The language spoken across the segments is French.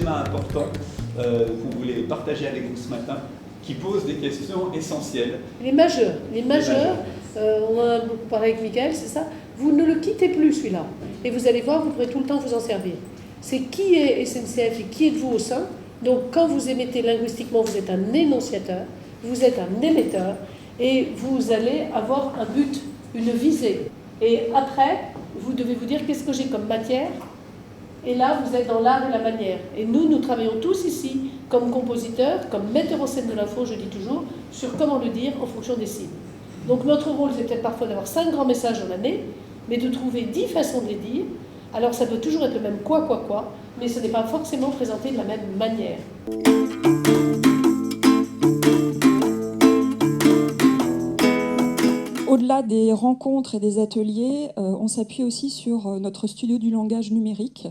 schémas importants qu'on voulait partager avec vous ce matin, qui posent des questions essentielles. Les majeurs. On en a beaucoup parlé avec Michael, c'est ça. Vous ne le quittez plus celui-là. Et vous allez voir, vous pourrez tout le temps vous en servir. C'est qui est SNCF et qui êtes-vous au sein. Donc quand vous émettez linguistiquement, vous êtes un énonciateur, vous êtes un émetteur, et vous allez avoir un but, une visée. Et après, vous devez vous dire qu'est-ce que j'ai comme matière. Et là, vous êtes dans l'art et la manière. Et nous travaillons tous ici, comme compositeurs, comme metteurs en scène de l'info, je dis toujours, sur comment le dire en fonction des cibles. Donc notre rôle, c'est peut-être parfois d'avoir 5 grands messages dans l'année, mais de trouver 10 façons de les dire. Alors ça peut toujours être le même quoi, mais ce n'est pas forcément présenté de la même manière. Au-delà des rencontres et des ateliers, on s'appuie aussi sur notre studio du langage numérique,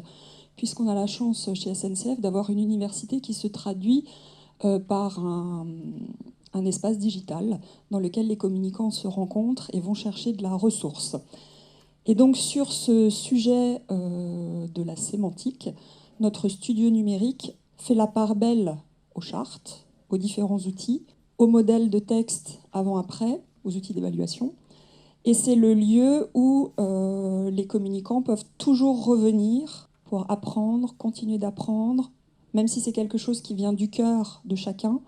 puisqu'on a la chance chez SNCF d'avoir une université qui se traduit par un espace digital dans lequel les communicants se rencontrent et vont chercher de la ressource. Et donc sur ce sujet de la sémantique, notre studio numérique fait la part belle aux chartes, aux différents outils, aux modèles de texte avant-après, aux outils d'évaluation. Et c'est le lieu où les communicants peuvent toujours revenir pour apprendre, continuer d'apprendre. Même si c'est quelque chose qui vient du cœur de chacun,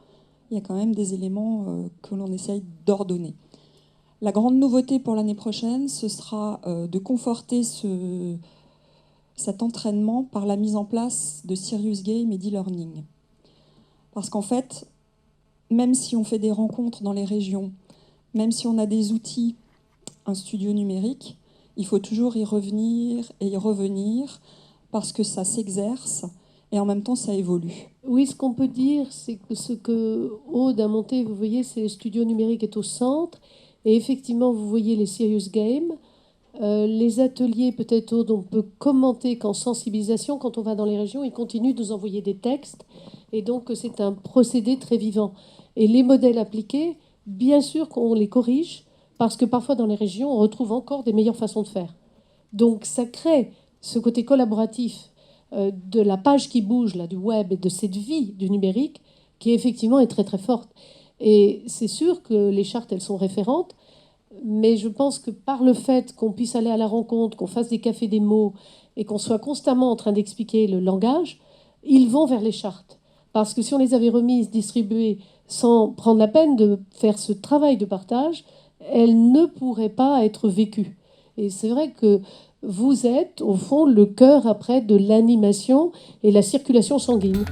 il y a quand même des éléments que l'on essaye d'ordonner. La grande nouveauté pour l'année prochaine, ce sera de conforter cet entraînement par la mise en place de Serious Game et d'e-learning. Parce qu'en fait, même si on fait des rencontres dans les régions, même si on a des outils, un studio numérique, il faut toujours y revenir et y revenir parce que ça s'exerce et en même temps ça évolue. Oui, ce qu'on peut dire, c'est que ce que Aude a monté, vous voyez, c'est le studio numérique est au centre. Et effectivement, vous voyez les Serious Games. Les ateliers, peut-être Aude, on peut commenter qu'en sensibilisation, quand on va dans les régions, ils continuent de nous envoyer des textes. Et donc, c'est un procédé très vivant. Et les modèles appliqués, bien sûr qu'on les corrige, parce que parfois dans les régions, on retrouve encore des meilleures façons de faire. Donc, ça crée ce côté collaboratif de la page qui bouge, là, du web et de cette vie du numérique, qui effectivement est très, très forte. Et c'est sûr que les chartes, elles sont référentes, mais je pense que par le fait qu'on puisse aller à la rencontre, qu'on fasse des cafés des mots et qu'on soit constamment en train d'expliquer le langage, ils vont vers les chartes. Parce que si on les avait remises, distribuées, sans prendre la peine de faire ce travail de partage, elles ne pourraient pas être vécues. Et c'est vrai que vous êtes, au fond, le cœur après de l'animation et la circulation sanguine.